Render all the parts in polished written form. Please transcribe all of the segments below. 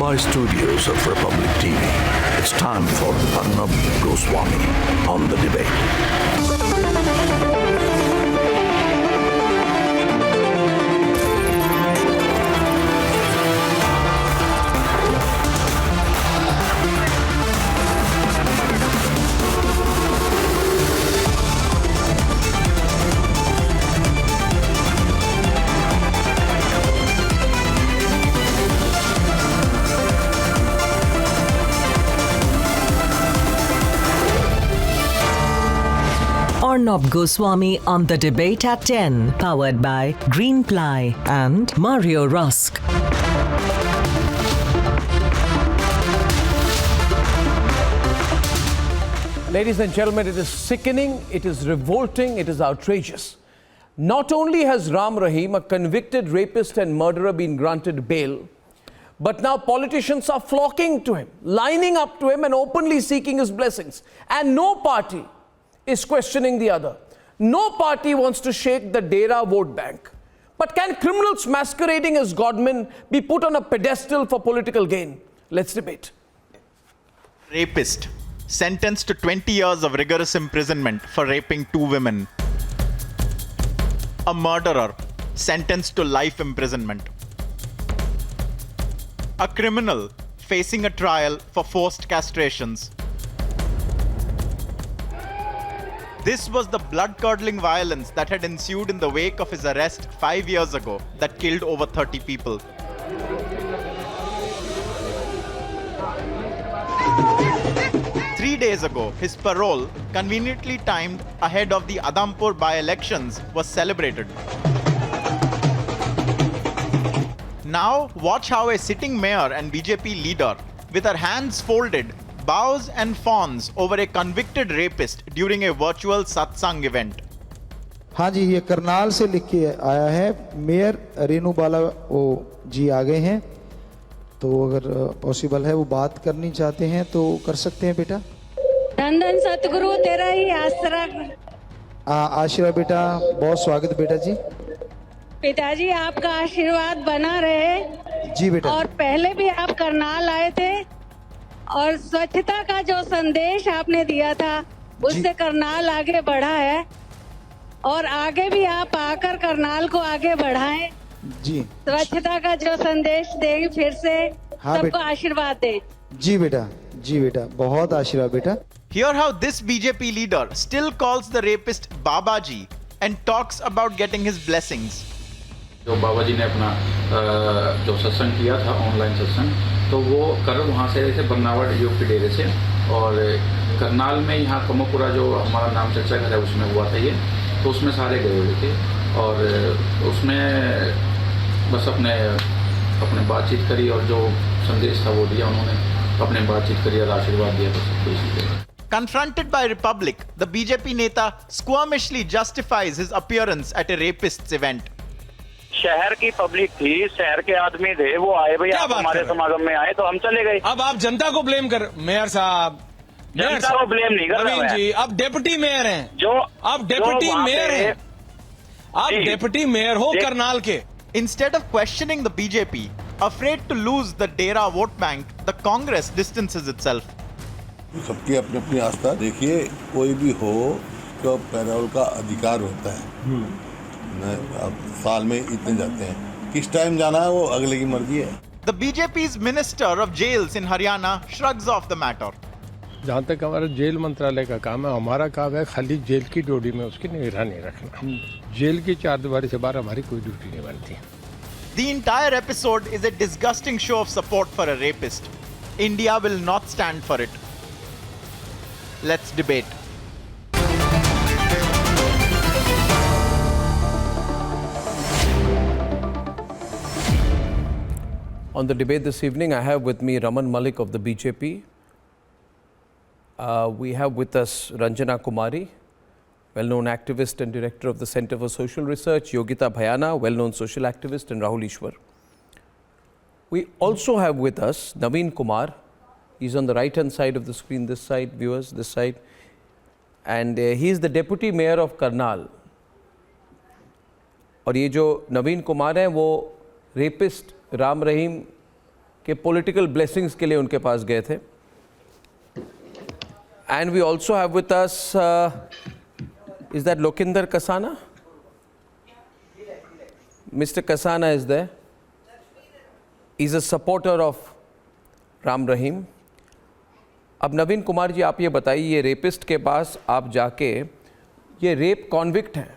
Mumbai studios of Republic TV, it's time for Arnab Goswami on The Debate. Arnab Goswami on The Debate at 10, powered by Greenply and Mario Rusk. Ladies and gentlemen, it is sickening, it is revolting, it is outrageous. Not only has Ram Rahim, a convicted rapist and murderer, been granted bail, but now politicians are flocking to him, lining up to him and openly seeking his blessings. And no party is questioning the other. No party wants to shake the Dera vote bank. But can criminals masquerading as godmen be put on a pedestal for political gain? Let's debate. Rapist sentenced to 20 years of rigorous imprisonment for raping 2 women. A murderer sentenced to life imprisonment. A criminal facing a trial for forced castrations. This was the blood-curdling violence that had ensued in the wake of his arrest 5 years ago that killed over 30 people. Three days ago, his parole, conveniently timed ahead of the Adampur by-elections, was celebrated. Now, watch how a sitting mayor and BJP leader, with her hands folded, bows and fawns over a convicted rapist during a virtual satsang event. हाँ जी, ये करनाल से लिख के आया है। Mayor Renu बाला वो जी आ गए हैं, तो अगर पॉसिबल है वो बात करनी चाहते हैं तो कर सकते हैं बेटा। धन धन सतगुरु तेरा ही आसरा। आशीर्वाद बेटा, बहुत स्वागत बेटा जी। पिताजी आपका आशीर्वाद बना रहे। जी बेटा। और पहले भी आप करनाल आए थे और स्वच्छता का जो संदेश आपने दिया था उससे करनाल आगे बढ़ा है और आगे भी आप आकर करनाल को आगे बढ़ाएं। जी। स्वच्छता का जो संदेश दें फिर से। हाँ सबको आशीर्वाद दें। जी बेटा, जी बेटा, बहुत आशीर्वाद बेटा। Hear how this BJP leader still calls the rapist Babaji and talks about getting his blessings. जो बाबा जी ने अपना जो सत्संग किया था, ऑनलाइन सत्संग, तो वो कर वहाँ से ऐसे बरनावट योग के डेरे से, और करनाल में यहाँ कमोपुरा जो हमारा नाम चर्चा का है उसमें हुआ था ये, तो उसमें सारे गए हुए थे और उसमें बस अपने बातचीत करी और जो संदेश था वो दिया उन्होंने, अपने बातचीत करी और आशीर्वाद दिया, तो सबको इसी तरह। Confronted by Republic, the BJP neta squirmishly justifies his appearance at a rapist's event. शहर की पब्लिक थी, शहर के आदमी थे, वो आए भाई, आप हमारे समागम में आए तो हम चले गए। अब आप जनता को ब्लेम कर, मेयर साहब। जनता को ब्लेम नहीं कर रहा जी, आप डेप्यूटी मेयर हैं। जो आप डेप्यूटी मेयर हैं, आप डेप्यूटी मेयर हो करनाल के। Instead of questioning the BJP, afraid to lose the Dera vote bank, the Congress distances itself. सबकी अपनी अपनी आस्था। देखिए, कोई भी हो तो पैरोल का अधिकार होता है। अब साल में इतने जाते हैं, किस टाइम जाना है वो अगले की मर्जी है। The BJP's Minister of Jails in Haryana shrugs off the matter. जहाँ तक हमारा जेल मंत्रालय का काम है, हमारा काम है खाली जेल की ड्यूटी में उसकी निगरानी रखना। जेल की चारदीवारी से बाहर हमारी कोई ड्यूटी नहीं बनती। The entire episode is a disgusting show of support for a rapist. India will not stand for it. Let's debate. On the debate this evening, I have with me Raman Malik of the BJP. We have with us Ranjana Kumari, well-known activist and director of the Center for Social Research, Yogita Bhayana, well-known social activist, and Rahul Ishwar. We also have with us Naveen Kumar. He's on the right-hand side of the screen, this side, viewers, this side. And he is the Deputy Mayor of Karnal. और ये जो नवीन कुमार हैं वो rapist Ram Rahim कि political blessings के लिए उनके पास गए थे. And we also have with us, is that Lokinder Kasana? Mr. Kasana is there. He's a supporter of Ram Rahim. अब नवीन कुमार जी आप ये बताइए, ये रेपिस्ट के पास आप जाके, ये रेप कॉन्विक्ट है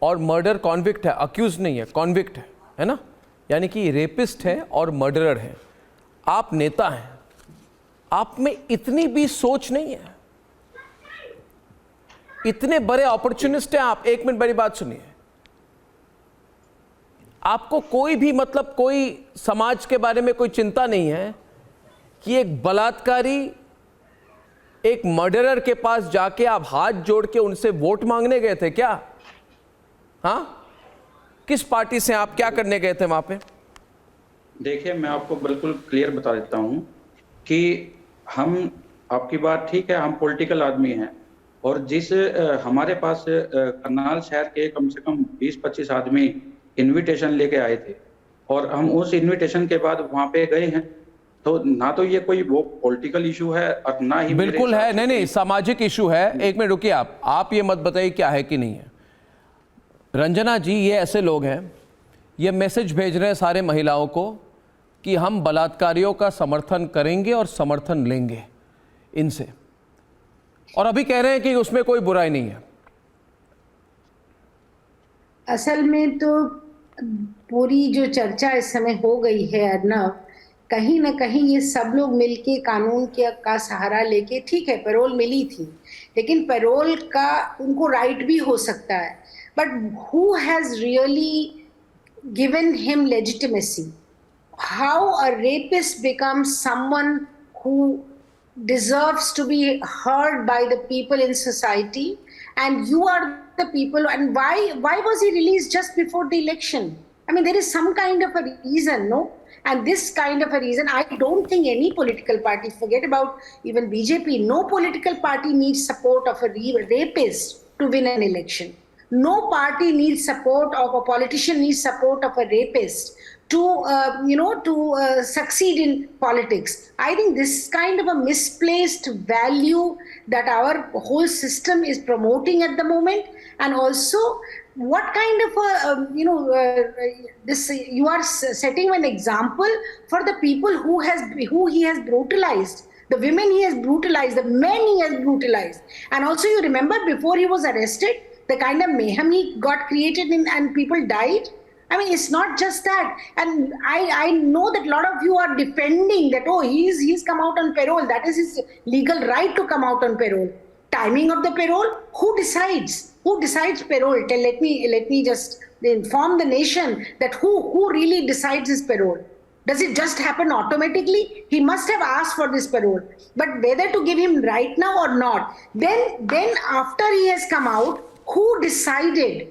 और मर्डर कॉन्विक्ट है, अक्यूज नहीं है, कॉन्विक्ट है ना, यानी कि रेपिस्ट है और मर्डरर है. आप नेता हैं, आप में इतनी भी सोच नहीं है, इतने बड़े अपॉर्चुनिस्ट हैं आप. एक मिनट मेरी बात सुनिए. आपको कोई भी मतलब कोई समाज के बारे में कोई चिंता नहीं है कि एक बलात्कारी, एक मर्डरर के पास जाके आप हाथ जोड़ के उनसे वोट मांगने गए थे क्या? हाँ, किस पार्टी से आप क्या करने गए थे वहां पे? देखिए, मैं आपको बिल्कुल क्लियर बता देता हूं कि हम, आपकी बात ठीक है, हम पॉलिटिकल आदमी हैं और जिस हमारे पास करनाल शहर के कम से कम 20-25 आदमी इनविटेशन लेके आए थे और हम उस इनविटेशन के बाद वहां पे गए हैं, तो ना तो ये कोई वो पॉलिटिकल इशू है और ना ही बिल्कुल है, नहीं सामाजिक इशू है. एक मिनट रुकिए, आप ये मत बताइए क्या है कि नहीं है. रंजना जी, ये ऐसे लोग हैं, ये मैसेज भेज रहे हैं सारे महिलाओं को कि हम बलात्कारियों का समर्थन करेंगे और समर्थन लेंगे इनसे, और अभी कह रहे हैं कि उसमें कोई बुराई नहीं है. असल में तो पूरी जो चर्चा इस समय हो गई है अर्नब, कहीं ना कहीं ये सब लोग मिलके कानून का सहारा लेके, ठीक है पैरोल मिली थी, लेकिन पैरोल का उनको राइट भी हो सकता है, but who has really given him legitimacy? How a rapist becomes someone who deserves to be heard by the people in society, and you are the people. And why was he released just before the election? I mean, there is some kind of a reason, no? And this kind of a reason, I don't think any political party, forget about even BJP, no political party needs support of a rapist to win an election. No party needs support of a politician, needs support of a rapist to succeed in politics. I think this kind of a misplaced value that our whole system is promoting at the moment, and also what kind of this you are setting an example for the people who he has brutalized, the women he has brutalized, the men he has brutalized. And also you remember before he was arrested, the kind of mayhem he got created in and people died. I mean, it's not just that. And I know that a lot of you are defending that, oh, he's come out on parole. That is his legal right to come out on parole. Timing of the parole, who decides? Who decides parole? Let me just inform the nation that who really decides his parole. Does it just happen automatically? He must have asked for this parole. But whether to give him right now or not, then after he has come out, who decided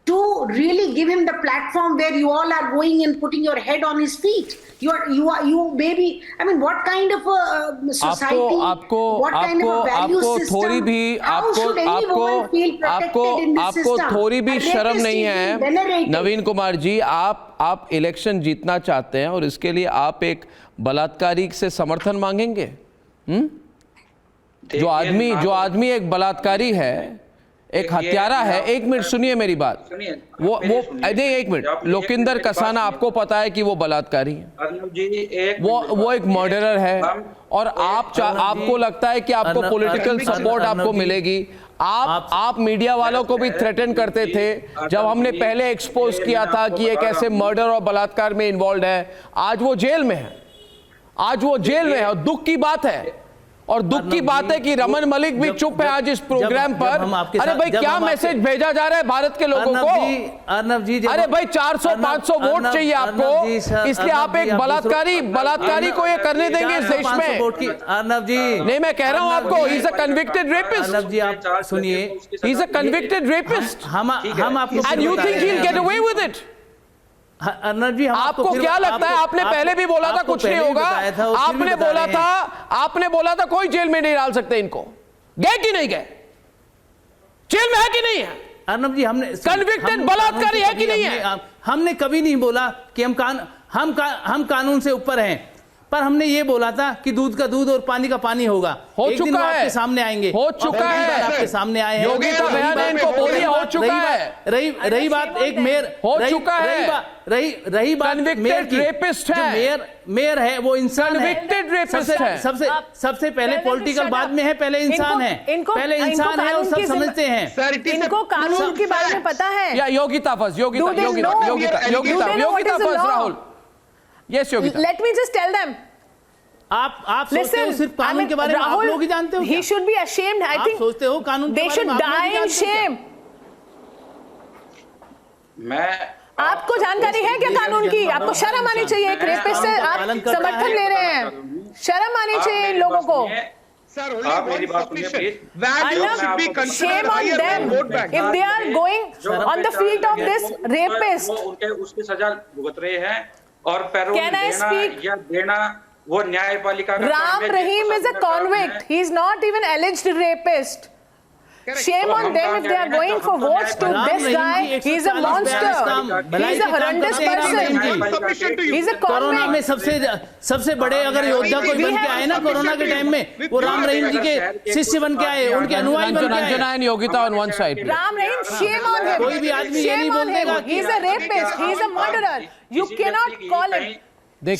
to really give him the platform where you all are going and putting your head on his feet? You baby, I mean, what kind of a society, what kind of a value system, how should any woman feel protected in this system? आपको थोड़ी भी शर्म नहीं है नवीन कुमार जी. आप election जीतना चाहते हैं और इसके लिए आप एक बलात्कारी से समर्थन मांगेंगे? जो आदमी एक बलात्कारी है, एक हत्यारा है. एक मिनट सुनिए मेरी बात. वो नहीं, एक मिनट. लोकिंदर कसाना, आपको पता है कि वो बलात्कारी है, वो एक मर्डरर है, और आपको लगता है कि आपको पॉलिटिकल सपोर्ट आपको मिलेगी. आप मीडिया वालों को भी थ्रेटन करते थे जब हमने पहले एक्सपोज किया था कि ये कैसे मर्डर और बलात्कार में इन्वॉल्व है. आज वो जेल में है, और दुख की बात है. और दुख की बात है कि रमन मलिक भी चुप है आज इस प्रोग्राम पर. अरे भाई, क्या मैसेज भेजा जा रहा है भारत के लोगों को? अर्नब जी, अरे भाई 400-500 वोट चाहिए आपको, इसलिए आप एक बलात्कारी को ये करने देंगे इस देश में? अर्नब जी, नहीं, मैं कह रहा हूं आपको, he is a convicted rapist. Arnab ji, आप सुनिए, he is a convicted rapist, हम आपको, and you think he will get away with it? Arnab ji, आपको क्या लगता है? आपने पहले भी बोला था कुछ नहीं होगा. आपने बोला था कोई जेल में नहीं डाल सकते इनको. गए कि नहीं गए? जेल में है कि नहीं है? अर्नब जी, हमने कन्विक्टेड बलात्कारी है कि नहीं है? हमने कभी नहीं बोला कि हम हम कानून से ऊपर हैं, पर हमने ये बोला था कि दूध का दूध और पानी का पानी होगा। हो एक दिन चुका वो है, आपके सामने आएंगे, हो चुका है, आपके सामने आए हैं। योगी का बयान है, इनको बोलिए हो चुका है। रही बात एक मेयर हो चुका है, रही बात मेयर की, रेपिस्ट जो है, मेयर है वो इंसान है, कन्विक्टेड रेपिस्ट है। सबसे पहले पॉलिटिकल बाद में है, पहले इंसान है, पहले इंसान है और सब समझते हैं। इनको कानून के बारे में पता है। या Yogita first, Yogita first, Rahul. Yes Yogita. Let me just tell them, आप सोचते हो सिर्फ कानून के बारे में आप लोग ही जानते हो? He should be ashamed. I think सोचते हो कानून they should die in shame. आपको जानकारी है क्या कानून की? आपको शर्म आनी चाहिए। एक रेपिस्ट से आप समर्थन ले रहे हैं, शर्म आनी चाहिए इन लोगों को। आप मेरी बात सुनिए please. Shame on them if they are going on the feet of this rapist. उनके उसकी सजा भुगत रहे हैं और पैरोल Can I speak? या देना वो न्यायपालिका का Ram Rahim is a convict. He is not even alleged rapist. Shame on them if they are going for votes to this guy. He is a monster. He is a horrendous person. He is a corona में convict. सबसे बड़े अगर योद्धा कोई बन के आए ना कोरोना के टाइम में, वो राम रहीम जी के शिष्य बन के आए, उनके अनुयायी बन के आए। Ranjana and Yogita on one side. Ram Rahim, shame on him. कोई भी आदमी ये नहीं बोल देगा He is a rapist. He is a murderer. You cannot call him.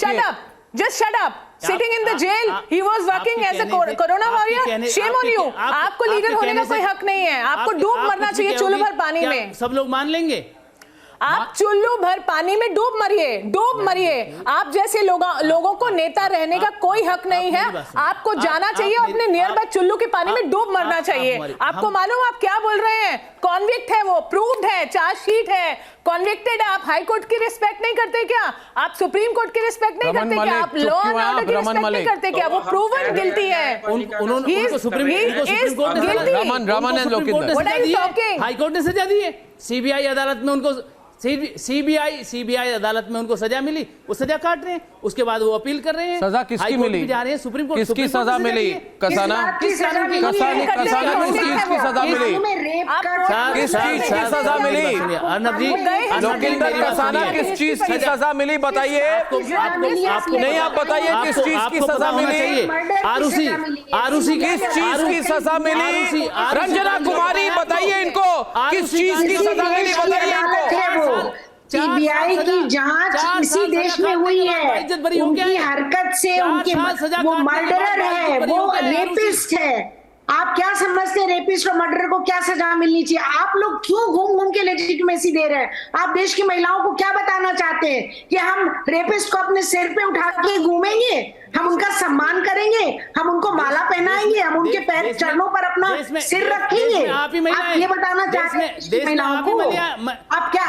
Shut up. Just shut up. Sitting in the jail, he was working as a corona warrior. Shame on you. आपको leader होने का कोई हक नहीं है। आपको डूब मरना चाहिए चुल्लू भर पानी में। सब लोग मान लेंगे? आप चुल्लू भर पानी में डूब मरिए। आप जैसे लोगों को नेता रहने का कोई हक नहीं है। आपको जाना चाहिए, अपने नियर बाय चुल्लू के पानी में डूब मरना चाहिए। आपको मालूम आप क्या बोल रहे हैं? कॉन्विक्ट है वो, प्रूव्ड है, चार्जशीट है, कॉन्विक्टेड है। आप हाई कोर्ट की रिस्पेक्ट नहीं करते क्या? आप सुप्रीम कोर्ट की रिस्पेक्ट नहीं करते क्या? आप लॉ एंड ऑर्डर की रिस्पेक्ट नहीं करते क्या? वो प्रूवन गिल्टी है। उनको सुप्रीम कोर्ट हाई कोर्ट ने सजा दी है, सीबीआई अदालत में उनको सीबीआई अदालत में उनको सजा मिली, वो सजा काट रहे हैं, उसके बाद वो अपील कर रहे हैं। सजा किसकी मिली? जा रहे हैं सुप्रीम कोर्ट। किसकी सजा मिली? कसाना किस चीज की सजा मिली? किस चीज की सजा मिली? अर्नब जी, लोकेंद्र कसाना किस चीज की सजा मिली बताइए? नहीं, आप बताइए किस चीज की सजा मिली? आरुषि किस चीज की सजा मिली? रंजना कुमारी बताइए इनको किस चीज की सजा मिली, बताइए इनको। सीबीआई की जांच इसी देश में हुई है। उनकी हरकत से उनके वो मर्डरर है, वो रेपिस्ट है। आप क्या समझते हैं रेपिस्ट और मर्डरर को क्या सजा मिलनी चाहिए? आप लोग क्यों घूम घूम के लेजिटिमेसी दे रहे हैं? आप देश की महिलाओं को क्या बताना चाहते हैं कि हम रेपिस्ट को अपने सिर पे उठा के घूमेंगे, हम उनका सम्मान करेंगे, हम उनको माला पहनाएंगे, हम उनके पैर चरणों पर अपना सिर रखेंगे? आप ये बताना चाहते हैं महिलाओं को? आप क्या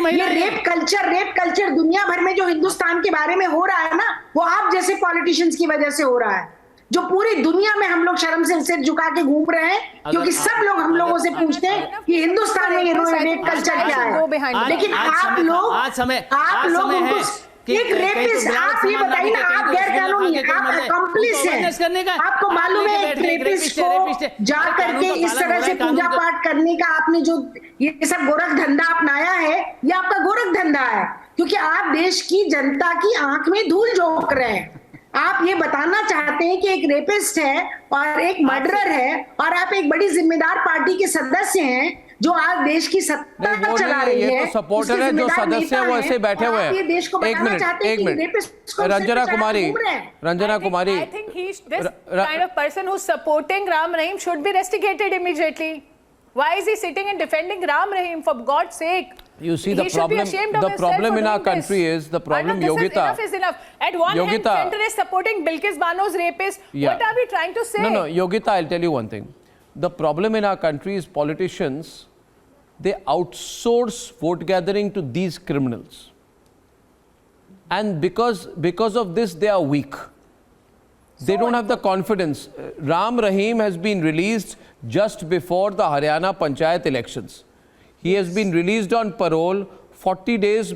ये रेप कल्चर दुनिया भर में जो हिंदुस्तान के बारे में हो रहा है ना, वो आप जैसे पॉलिटिशियंस की वजह से हो रहा है, जो पूरी दुनिया में हम लोग शर्म से सिर झुका के घूम रहे हैं, क्योंकि सब लोग हम लोगों से पूछते हैं कि हिंदुस्तान में ये रेप कल्चर क्या है। लेकिन आप लोग एक रेपिस्ट, आप ये बताइए ना, आप गैर कानूनी हैं, आप अकम्प्लिस हैं। आपको मालूम है एक रेपिस्ट को जा करके इस तरह से पूजा पाठ करने का आपने जो ये सब गोरख धंधा अपनाया है, ये आपका गोरख धंधा है, क्योंकि आप देश की जनता की आंख में धूल झोंक रहे हैं। आप ये बताना चाहते हैं कि एक रेपिस्ट है और एक मर्डरर है, और आप एक बड़ी जिम्मेदार पार्टी के सदस्य हैं जो आज देश की सत्ता चला रही है। ये तो सपोर्टर है, जो सदस्य वो ऐसे बैठे हुए हैं। एक minute Ranjana Kumari I think this kind of person who's supporting Ram Rahim should be rusticated immediately. Why is he sitting and defending Ram Rahim, for God's sake? You see, the problem in our country is the problem. Yogita, enough is enough. At one hand, center is supporting Bilkis Bano's rapist. Yeah. What are we trying to say? No, Yogita, I'll tell you one thing. The problem in our country is politicians, they outsource vote gathering to these criminals. And because of this, they are weak. They don't have the confidence. Ram Rahim has been released just before the Haryana Panchayat elections. He has been released on parole 40 days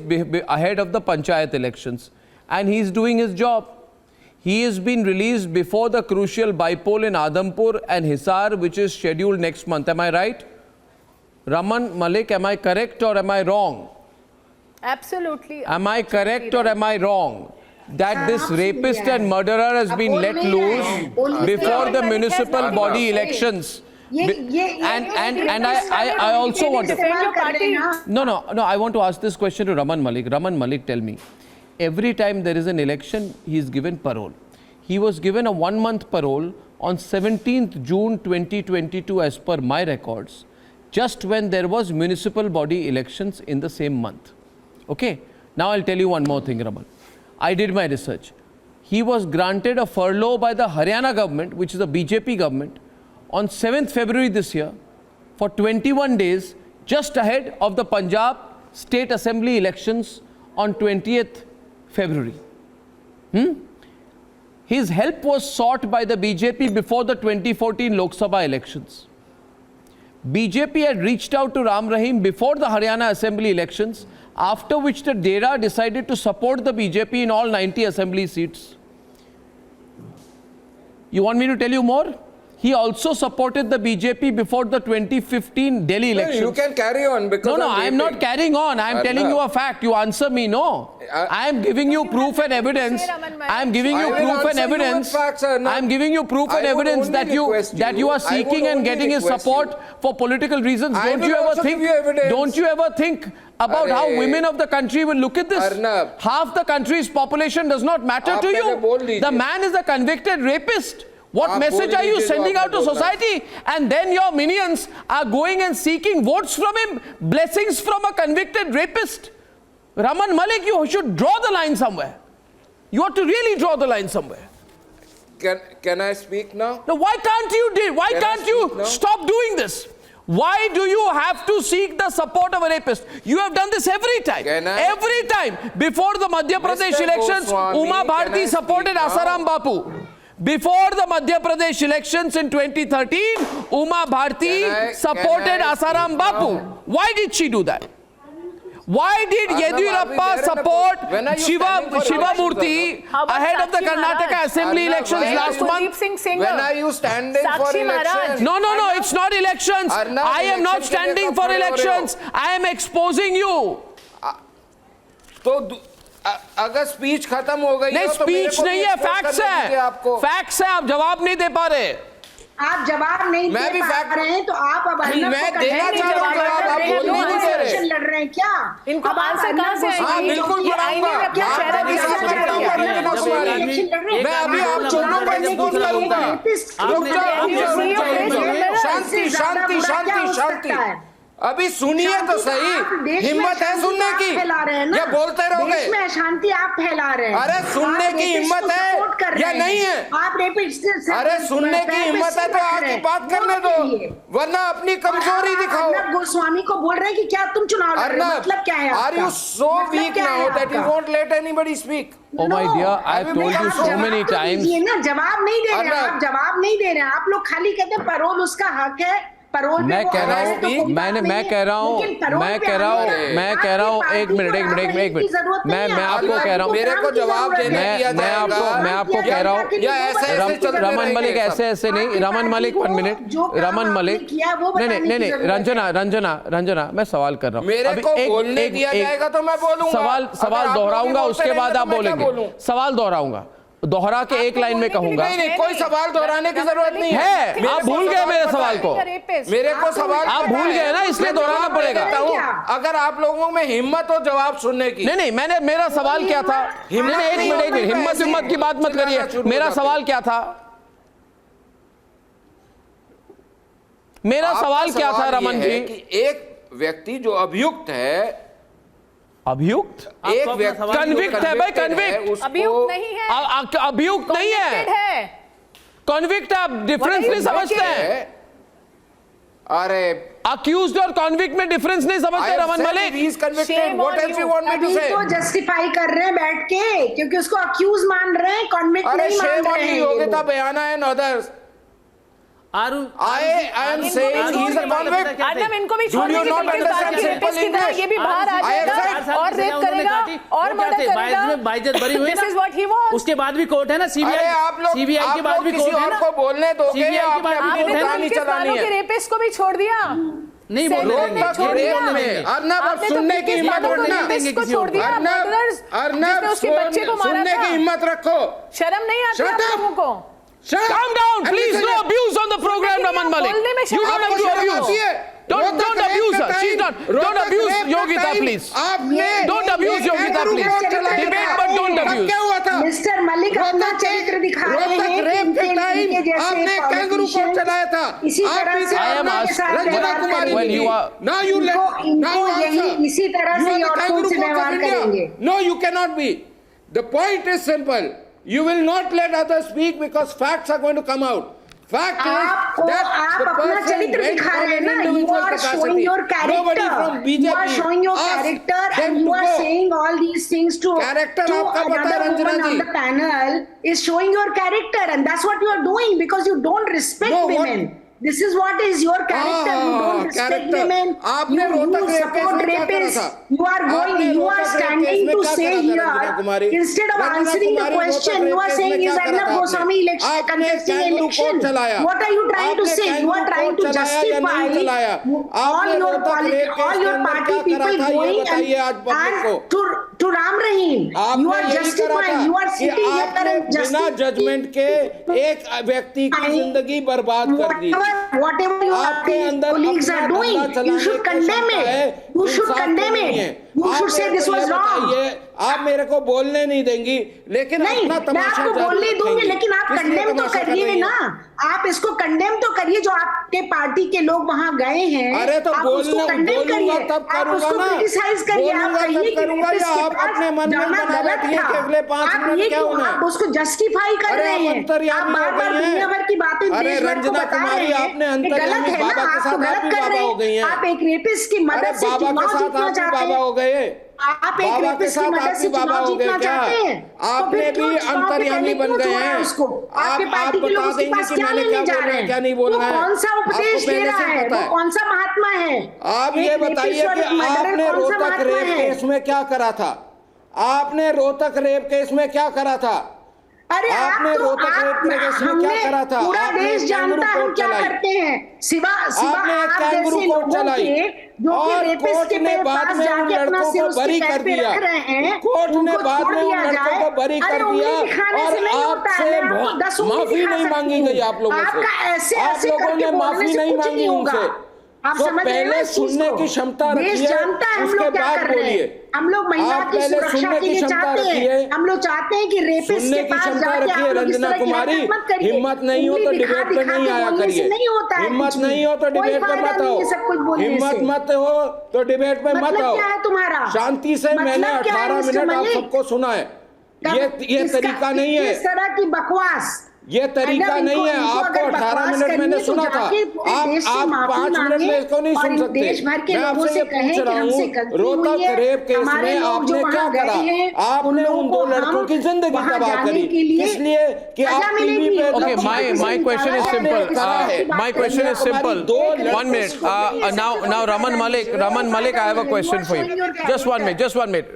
ahead of the Panchayat elections. And he's doing his job. He has been released before the crucial bypoll in Adampur and Hisar, which is scheduled next month. Am I right? Raman Malik, am I correct or am I wrong? Absolutely. Am I correct or am I wrong? That this rapist and murderer has been let loose before the municipal body elections. And I also want to no, I want to ask this question to Raman Malik. Raman Malik, tell me, every time there is an election, he is given parole. He was given a 1-month parole on 17th June 2022 as per my records, just when there was municipal body elections in the same month. Okay, now I'll tell you one more thing, Raman. I did my research. He was granted a furlough by the Haryana government, which is a BJP government, on 7th February this year for 21 days, just ahead of the Punjab State Assembly elections on 20th February. His help was sought by the BJP before the 2014 Lok Sabha elections. BJP had reached out to Ram Rahim before the Haryana Assembly elections, after which the DERA decided to support the BJP in all 90 Assembly seats. You want me to tell you more? He also supported the BJP before the 2015 Delhi elections. You can carry on because no, I am not carrying on. I am telling you a fact. You answer me, no. I am giving you proof and evidence. I am giving you proof and evidence. I am giving you proof and evidence that you are seeking and getting his support for political reasons. Don't you ever think about how women of the country will look at this? Half the country's population does not matter to you. The man is a convicted rapist. What message are you sending out to society? And then your minions are going and seeking votes from him, blessings from a convicted rapist. Raman Malik, you should draw the line somewhere. You ought to really draw the line somewhere. Can I speak now? No, why can't you stop doing this? Why do you have to seek the support of a rapist? You have done this every time. Every time. Before the Madhya Pradesh elections, Uma Bharti supported Asaram Bapu. Before the Madhya Pradesh elections in 2013, Uma Bharti supported Asaram Bapu. Why did she do that? Why did Yediyurappa support Shiva Murthy ahead of the Karnataka Assembly elections last month? When are you standing for elections? No, it's not elections. I am not standing for elections. I am exposing you. अगर speech खत्म हो गई नहीं, speech नहीं है, facts है, facts है, आप जवाब नहीं दे पा रहे। आप जवाब नहीं दे पा रहे हैं तो आप अब मैं देना चाह रहा हूं जवाब, आप बोल नहीं दे रहे। लड़ रहे हैं क्या? इनको आंसर कहां से आएगा? हां बिल्कुल बढ़ाऊंगा, मैं अभी आप दोनों को एक्सपोज करूंगा। शांति शांति शांति शांति, अभी सुनिए तो सही, हिम्मत है सुनने की या बोलते रहोगे? देश में अशांति आप फैला रहे हैं। अरे सुनने की हिम्मत है या नहीं है? अरे सुनने की हिम्मत है तो आगे बात करने दो, वरना अपनी कमजोरी दिखाओ। गोस्वामी को बोल रहे हैं कि क्या तुम चुनाव लड़ रहे हो, मतलब क्या है? Are you so weak now that you won't let anybody speak? Oh my dear, I have told you so many times. जवाब नहीं दे रहे, आप जवाब नहीं दे रहे, आप लोग खाली कहते हैं परोल उसका हक है। मैं कह रहा हूँ एक मिनट मैं आपको कह रहा हूँ, मेरे को जवाब देने दिया जाएगा। मैं आपको कह रहा हूँ, रमन मलिक ऐसे नहीं, रमन मलिक 1 मिनट, रमन मलिक नहीं, रंजना मैं सवाल कर रहा हूँ। मेरे को बोलने दिया जाएगा तो मैं बोलूंगा। सवाल दोहराऊंगा, उसके बाद आप बोलेंगे। सवाल दोहराऊंगा, दोहरा के एक लाइन में कहूंगा। नहीं, कोई सवाल दोहराने की जरूरत नहीं है। आप भूल गए मेरे सवाल को, मेरे को सवाल आप भूल गए ना, इसलिए दोहराना पड़ेगा। अगर आप लोगों में हिम्मत हो जवाब सुनने की। नहीं, मेरा सवाल क्या था? एक मिनट, हिम्मत की बात मत करिए। मेरा सवाल क्या था? मेरा सवाल क्या था रमन जी? एक व्यक्ति जो अभियुक्त है, एक व्यक्ति कन्विक्ट है भाई, कन्विक्ट अभियुक्त नहीं है, अभियुक्त नहीं है, कन्विक्ट है। आप डिफरेंस नहीं समझते हैं। अरे अक्यूज्ड और कन्विक्ट में डिफरेंस नहीं समझते रमन मलिक। अभी तो जस्टिफाई कर रहे हैं बैठ के, क्योंकि उसको अक्यूज मान रहे हैं, कन्विक्ट नहीं मान रहे हैं। योग्यता बयाना है others. I am saying he is a convict. आदम इनको भी छोड़ दीजिए, ये भी बाहर आ जाएगा और रेप करेगा और मर्डर करेगा। बाइज्जत बरी हुई ना, उसके बाद भी कोर्ट है ना, सीबीआई के बाद भी कोर्ट है ना, को बोलने दोगे या आपने अपनी कहानी चलानी है? रेपिस्ट को भी छोड़ दिया। नहीं बोल रहे हैं। रोहतक रेप में अर्नब सुनने की हिम्मत रखना, अर्नब सुनने की हिम्मत रखो। शर्म नहीं आती आप लोगों को? Calm down, please. No abuse on the program, Raman Malik. You don't have to abuse. Don't abuse her. She's not. Don't abuse Yogita, please. Don't abuse Yogita, please. Debate, but don't abuse. Mister Malik अपना चरित्र दिखा रहे हैं। Rape के time आपने kangaroo court चलाया था। इसी तरह से रंजना कुमारी now you answer. इसी तरह से औरतों से व्यवहार करेंगे। No, you cannot be. The point is simple. You will not let others speak because facts are going to come out. Fact is that आप अपना चरित्र दिखा रहे हैं ना, you are showing your character, you are showing your character and you are saying all these things to another woman on the panel is showing your character, and that's what you are doing because you don't respect women. This is what is your character. You don't respect women. You support rapists. You are going. You are standing to say here instead of answering the question. You are saying is Arnab Goswami election contesting election. What are you trying to say? You are trying to justify all your party people going and to Ram Rahim. You are justifying. You are sitting here and बिना judgement के एक व्यक्ति की जिंदगी बर्बाद कर दी। Whatever your colleagues are doing, you should condemn it. You should condemn it. You should say this was wrong. आप मेरे को बोलने नहीं देंगी, लेकिन अपना तमाशा मैं आपको बोलने दूंगी, लेकिन आप कंडेम तो करिए ना। आप इसको कंडेम तो करिए जो आपके पार्टी के लोग वहां गए हैं। अरे तो बोलूंगा तब करूंगा ना, क्रिटिसाइज करिए, आप कहिए करूंगा या आप अपने मन में बना बैठिए कि अगले 5 मिनट क्या होना है। आप उसको जस्टिफाई कर रहे हैं, आप बार-बार दुनिया भर की बातें देश भर को बता रहे हैं, गलत है ना, आप तो गलत कर रहे हैं। आप एक रेपिस्ट की मदद से चुनाव जीतना चाहते हैं। आप एक रेपिस्ट की मदद से चुनाव जीतना चाहते हैं। आपने भी अंतर्यामी बन गए हैं। आपके पार्टी के लोग उसके पास क्या लेने जा रहे हैं? क्या नहीं बोलना है? कौन सा उपदेश दे रहा है? वो कौन सा महात्मा है? आप ये बताइए कि आपने रोहतक रेप केस में क्या करा था? आपने रोहतक रेप केस में क्या करा था? अरे आपने रोहतक रेप केस में क्या करा था? पूरा देश जानता है हम क्या करते हैं। सिवा आप जैसे लोगों के जो कि रेपिस्ट के पास जाके अपना सिर उसके पैर पे रख रहे हैं, कोर्ट ने बाद में उन लड़कों को बरी कर दिया और आपसे माफी नहीं मांगी गई। आप लोगों से, आप लोगों ने माफी नहीं मांगी उनसे। आप समझ रहे हैं? सुनने की क्षमता रखिए, उसके बाद बोलिए। हम लोग महिला की सुरक्षा के लिए चाहते हैं। हम लोग चाहते हैं कि रेपिस्ट के पास जाके आप लोग इस तरह की हरकत मत करिए। हिम्मत नहीं हो तो डिबेट पे नहीं आया करिए। हिम्मत नहीं हो तो डिबेट पे मत आओ। हिम्मत मत हो तो डिबेट पे मत आओ। तुम्हारा शांति से मैंने 18 मिनट आप सबको सुना है। ये तरीका नहीं है। इस तरह की बकवास ये तरीका नहीं है। आपको 18 मिनट मैंने सुना था, आप 5 मिनट में इसको नहीं सुन सकते। मैं आपसे ये पूछ रहा हूँ, रोहतक रेप केस में आपने क्या करा? आपने उन 2 लड़कों की जिंदगी तबाह करी, इसलिए कि आप टीवी पे। Okay, my question is simple. My question is simple. 1 minute. Now Raman Malik, I have a question for you. Just 1 minute.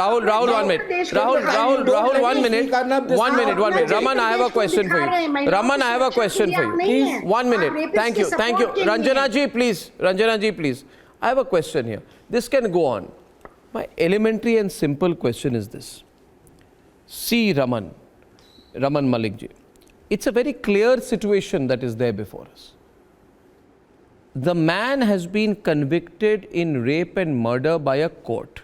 Rahul, 1 minute. Rahul, 1 minute. 1 minute. Raman, I have a question for you. Raman, I have a question for you. Please, 1 minute. Thank you. Ranjana ji, please. I have a question here. This can go on. My elementary and simple question is this. See, Raman Malik ji, it's a very clear situation that is there before us. The man has been convicted in rape and murder by a court.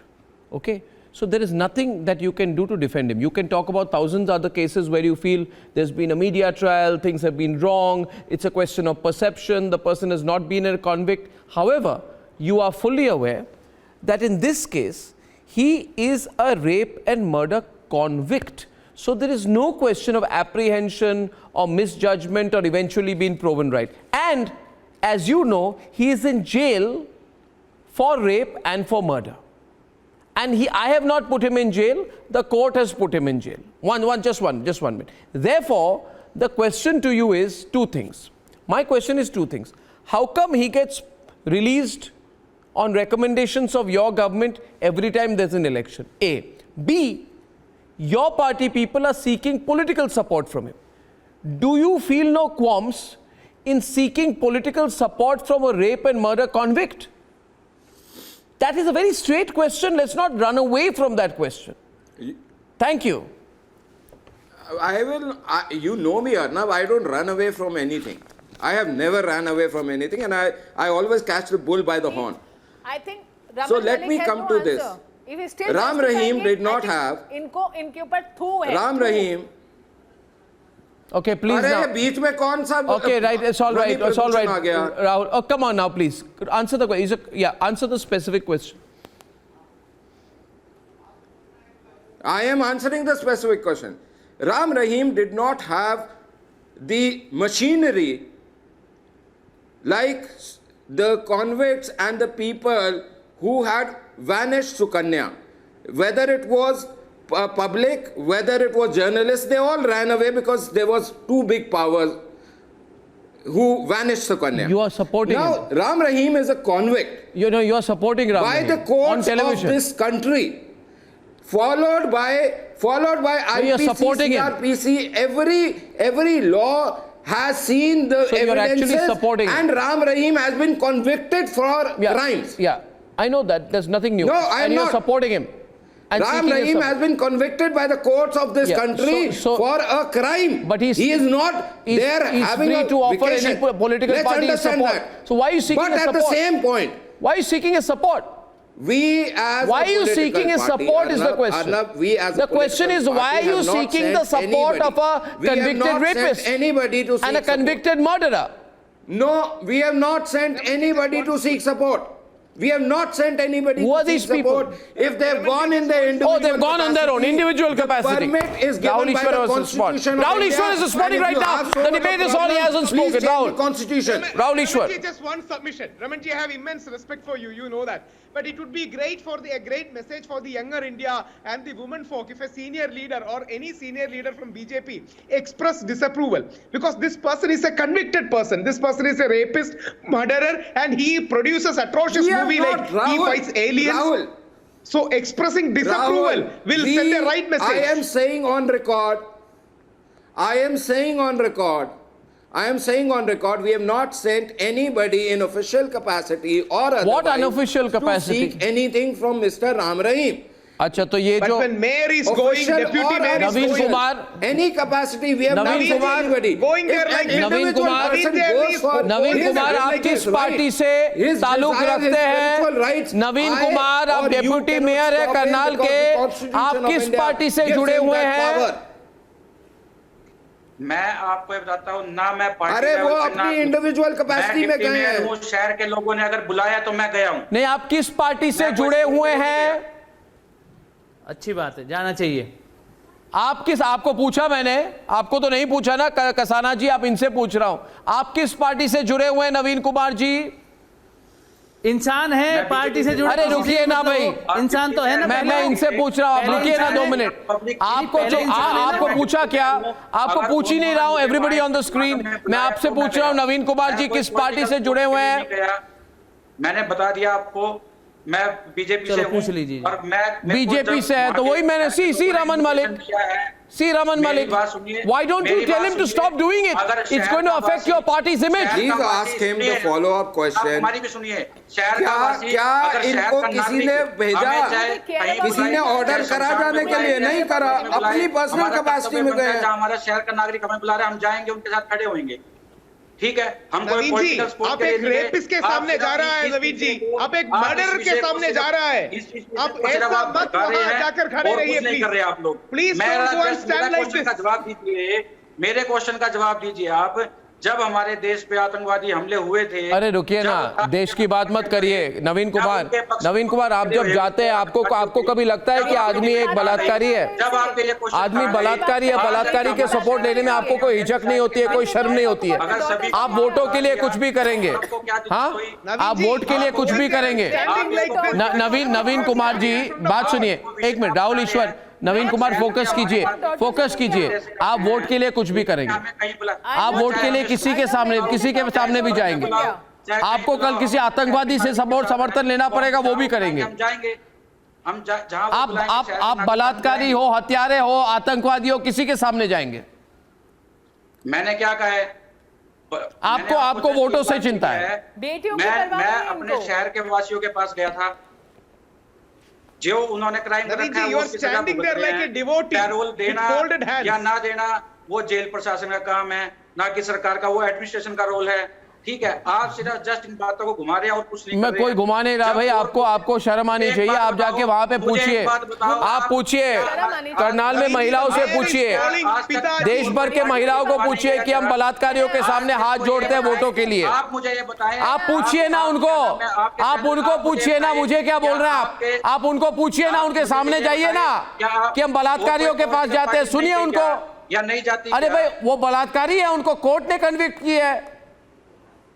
Okay? So there is nothing that you can do to defend him. You can talk about thousands other cases where you feel there's been a media trial, things have been wrong, it's a question of perception, the person has not been a convict. However, you are fully aware that in this case, he is a rape and murder convict. So there is no question of apprehension or misjudgment or eventually being proven right. And as you know, he is in jail for rape and for murder. And I have not put him in jail, the court has put him in jail. Just one minute. Therefore, the question to you is 2 things. My question is 2 things. How come he gets released on recommendations of your government every time there's an election? A. B. Your party people are seeking political support from him. Do you feel no qualms in seeking political support from a rape and murder convict? That is a very straight question. Let's not run away from that question. Thank you. You know me, Arnab, I don't run away from anything. I have never ran away from anything, and I always catch the bull by the horn. I think So let me come to this. Ram Rahim did not have. इनके ऊपर थू है. Ram Rahim. Okay, please now. बीच में कौन सा? Okay, right. It's all right. It's all right. Rahul, oh, come on now, please. Answer the question. Yeah, answer the specific question. I am answering the specific question. Ram Rahim did not have the machinery like the convicts and the people who had vanished Sukanya. Whether it was public, whether it was journalists, they all ran away because there was two big powers who vanished Sukanya. You are supporting now, him. Ram Rahim is a convict. You know, you are supporting Ram by Rahim the courts on television. of this country. Followed by IPC, CRPC, every law has seen the evidences, and Ram Rahim has been convicted for crimes. Yeah, I know that. There's nothing new. No, I am not. You're supporting him. Ram Rahim has been convicted by the courts of this country for a crime. But he is not there having free a to offer vacation. any political party support. That. So why are you seeking a support? But at the same point, why are you seeking a support? We as why are you seeking his support is the question. The question is why are you seeking the support of a convicted rapist and a convicted murderer? No, we have not sent anybody to seek support. We have not sent anybody to seek support. If they have gone in their individual they've gone on their own individual capacity. The permit is given by the Constitution of India. Rahul Ishwar is responding right now. The debate is all, he hasn't spoken. Rahul. Constitution. Rahul Ishwar. Just one submission. Ramanji, I have immense respect for you. You know that. But it would be great for a great message for the younger India and the women folk if a senior leader or any senior leader from BJP express disapproval. Because this person is a convicted person. This person is a rapist, murderer, and he produces atrocious movie like he fights aliens. So expressing disapproval will send a right message. I am saying on record, we have not sent anybody in official capacity or otherwise what unofficial capacity? to seek anything from Mr. Ram Rahim. अच्छा तो ये जो when mayor is going, deputy mayor is Naveen going, Kumar, any capacity we have not sent anybody going there like Naveen Kumar आप किस party से ताल्लुक रखते हैं? नवीन कुमार आप डिप्टी मेयर है करनाल के, आप किस पार्टी से जुड़े हुए हैं? मैं आपको बताता हूँ ना, मैं पार्टी अरे वो अपनी इंडिविजुअल कैपेसिटी में गए हैं। वो शहर के लोगों ने अगर बुलाया तो मैं गया हूँ। नहीं, आप किस पार्टी से जुड़े हुए हैं? अच्छी बात है, जाना चाहिए। आपको पूछा मैंने, आपको तो नहीं पूछा ना कसाना जी, आप इनसे पूछ रहा हूं। आप किस पार्टी से जुड़े हुए हैं नवीन कुमार जी? इंसान है, पार्टी से जुड़े। अरे रुकिए ना भाई, इंसान तो है ना। मैं इनसे पूछ रहा हूं, रुकिए ना 2 मिनट। आपको पूछा क्या? आपको पूछ ही नहीं रहा हूं, एवरीबडी ऑन द स्क्रीन। मैं आपसे पूछ रहा हूं नवीन कुमार जी किस पार्टी से जुड़े हुए हैं? मैंने बता दिया आपको, मैं बीजेपी से पूछ लीजिए। और मैं बीजेपी से है तो वही मैंने सी Raman Malik why don't you tell him to stop doing it? It's going to affect your party's image. Please ask him the follow-up question. हमारी भी सुनिए, शहर का वासी क्या इनको किसी ने भेजा, किसी ने ऑर्डर करा जाने के लिए? नहीं करा, अपनी पर्सनल कैपेसिटी में गए। हमारा शहर का नागरिक हमें बुला रहे हैं, हम जाएंगे, उनके साथ खड़े होंगे। ठीक है, हम कोई पॉलिटिकल सपोर्ट आप एक रेपिस्ट के सामने जा रहा है नवीन जी, आप एक मर्डर के सामने जा रहा है, आप ऐसा मत वहां जाकर खड़े रहिए प्लीज। कर रहे आप लोग प्लीज जवाब दीजिए, मेरे क्वेश्चन का जवाब दीजिए आप। जब हमारे देश पे आतंकवादी हमले हुए थे, अरे रुकिए ना, देश की बात मत करिए नवीन कुमार। आप जब जाते हैं आपको कभी लगता है कि आदमी एक बलात्कारी है? आदमी बलात्कारी है, बलात्कारी के सपोर्ट लेने में आपको कोई हिचक नहीं होती है, कोई शर्म नहीं होती है? आप वोटों के लिए कुछ भी करेंगे, हाँ, आप वोट के लिए कुछ भी करेंगे। नवीन कुमार जी बात सुनिए, 1 मिनट। राहुल ईश्वर, नवीन कुमार फोकस कीजिए। आप वोट के लिए कुछ भी करेंगे, आप वोट के लिए किसी के सामने भी जाएंगे। आपको कल किसी आतंकवादी से समर्थन लेना पड़ेगा, वो भी करेंगे। आप बलात्कारी हो, हत्यारे हो, आतंकवादी हो, किसी के सामने जाएंगे। मैंने क्या कहा है? आपको वोटों से चिंता है। बेटियों की मैं परवाह नहीं है अपने इनको। शहर के वासियों के पास गया था, जो उन्होंने क्राइम कर रखा है वो उसकी सजा भुगत रहे हैं। पैरोल देना या ना देना वो जेल प्रशासन का काम है, ना कि सरकार का, वो एडमिनिस्ट्रेशन का रोल है। ठीक है, आप सिर्फ जस्ट इन बातों को घुमा रहे हैं और कुछ नहीं मैं कर रहे कोई हैं। घुमा नहीं रहा भाई, आपको शर्म आनी चाहिए। आप जाके वहां पे पूछिए, आप पूछिए करनाल में महिलाओं से पूछिए, देश भर के महिलाओं को पूछिए कि हम बलात्कारियों के सामने हाथ जोड़ते हैं वोटों के लिए। आप मुझे ये बताएं, आप पूछिए ना उनको, आप उनको पूछिए ना, मुझे क्या बोल रहे हैं आप उनको पूछिए ना, उनके सामने जाइए ना कि हम बलात्कारियों के पास जाते हैं, सुनिए उनको। या नहीं जाती? अरे भाई वो बलात्कारी है, उनको कोर्ट ने कन्विक्ट किया है,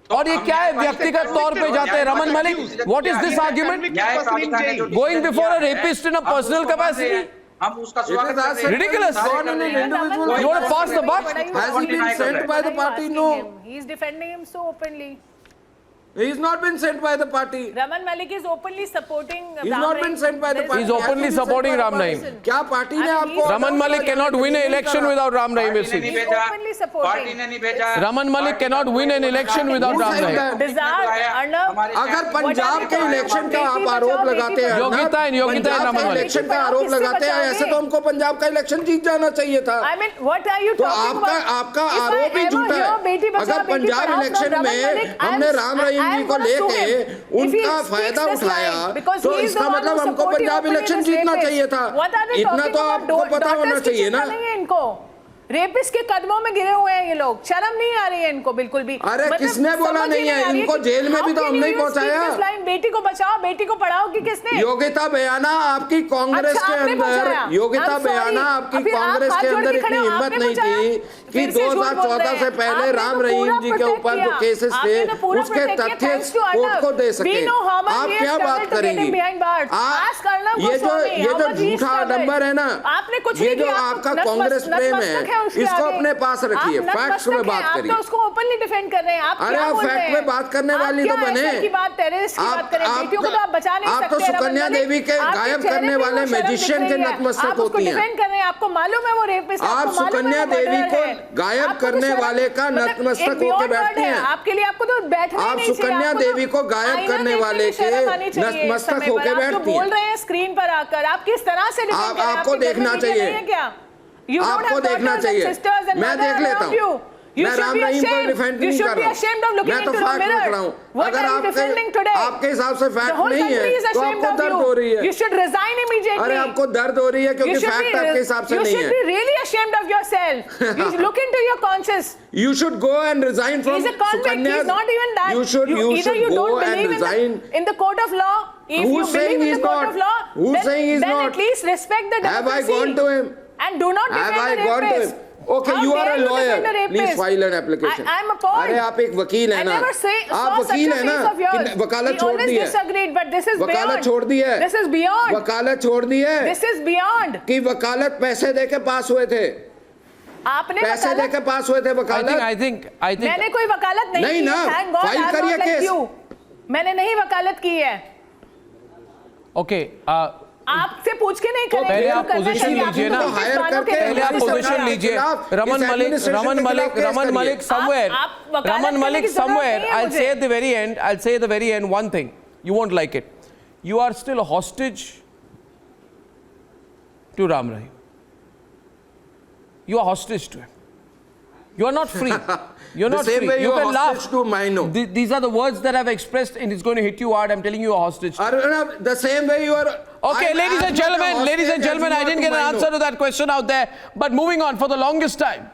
और ये क्या है, व्यक्तिगत तौर पे जाते हैं। Raman Malik, what is this argument going before a rapist in a personal capacity? हम उसका स्वागत करते हैं। Ridiculous. You want to pass the buck? Has he been sent by the party? No. He is defending him so openly. He has not been sent by the party. Raman Malik is openly supporting. He has not been sent by the party. He is openly supporting Ram Rahim. क्या party ने आपको? Raman Malik cannot win an election without Ram Rahim. He is openly supporting. Party ने नहीं भेजा। Raman Malik cannot win an election without Ram Rahim. अगर पंजाब के election का आप आरोप लगाते हैं, योग्यता है पंजाब के इलेक्शन का आरोप लगाते हैं, ऐसे तो हमको पंजाब का इलेक्शन जीत जाना चाहिए था। I mean, what are you तो talking about? आपका आरोप ही झूठा है। अगर पंजाब इलेक्शन में हमने राम रहीम जी को लेके उनका फायदा उठाया तो इसका मतलब हमको पंजाब इलेक्शन जीतना चाहिए था। इतना तो आपको पता होना चाहिए ना। इनको रेपिस्ट के कदमों में गिरे हुए हैं ये लोग, शर्म नहीं आ रही है इनको बिल्कुल भी। अरे किसने बोला नहीं है, इनको जेल में भी तो हमने ही पहुंचाया। बेटी को बचाओ, बेटी को पढ़ाओ की किसने? योग्यता बयाना आपकी कांग्रेस के अंदर, योग्यता बयाना आपकी कांग्रेस के अंदर इतनी हिम्मत नहीं थी कि 2014 से पहले राम रहीम जी के ऊपर जो केसेस थे उसके तथ्य कोर्ट को दे सके। आप क्या बात करेंगी? ये जो झूठा आडंबर है ना, ये जो आपका कांग्रेस प्रेम है, इसको अपने पास रखिए, फैक्ट्स में बात करिए। आप उसको ओपनली डिफेंड कर रहे हैं। आप अरे आप फैक्ट में बात करने वाली तो बने। आप तो सुकन्या देवी के गायब करने वाले मैजिशियन के नतमस्तक होती हैं। आपको मालूम है वो रेपिस्ट है। आप सुकन्या देवी को गायब करने वाले का नतमस्तक होकर बैठते हैं। आपके लिए आपको तो बैठना आप सुकन्या देवी को गायब करने वाले के नतमस्तक होकर बैठती हैं। बोल रहे हैं स्क्रीन पर आकर, आप किस तरह से आपको देखना चाहिए, आपको देखना चाहिए। मैं देख लेता हूँ, मैं राम रहीम को डिफेंड नहीं कर रहा हूँ, मैं तो फैक्ट रख रहा हूँ। अगर आपके हिसाब से फैक्ट नहीं है तो आपको दर्द हो रही है। You should resign immediately. अरे आपको दर्द हो रही है क्योंकि फैक्ट आपके हिसाब से नहीं है। You should be really ashamed of yourself. You should look into your conscience. You should go and resign from He's a convict. Sukanya. He's not even that. You should go and resign. In the court of law. If you believe in the court of law, then at least respect the democracy. Have I gone to him? And do not defend the rapist. Have I gone to him? Okay, you are a lawyer. Please file an application. I am appalled. अरे आप एक वकील है ना, आप वकील है ना, वकालत छोड़ दी है। Disagreed, but this is वकालत छोड़ दी है। This is beyond. वकालत छोड़ दी है। This is beyond. कि वकालत पैसे दे के पास हुए थे, आपने पैसे दे के पास हुए थे वकालत। I think मैंने कोई वकालत नहीं ना, फाइल करिए केस। मैंने नहीं वकालत की है। ओके, आपसे पूछ के नहीं करेंगे। पहले आप पोजीशन लीजिए ना, पहले आप पोजीशन लीजिए। Raman Malik somewhere, I'll say at the very end one thing, you won't like it. You are still a hostage to Ram Rahim. You are hostage to him. You are not free. You're not free. You can laugh. To Maino. These are the words that I've expressed, and it's going to hit you hard. I'm telling you, a hostage. The same way you are. Okay, ladies and gentlemen, I didn't get an answer to that question out there. But moving on, for the longest time,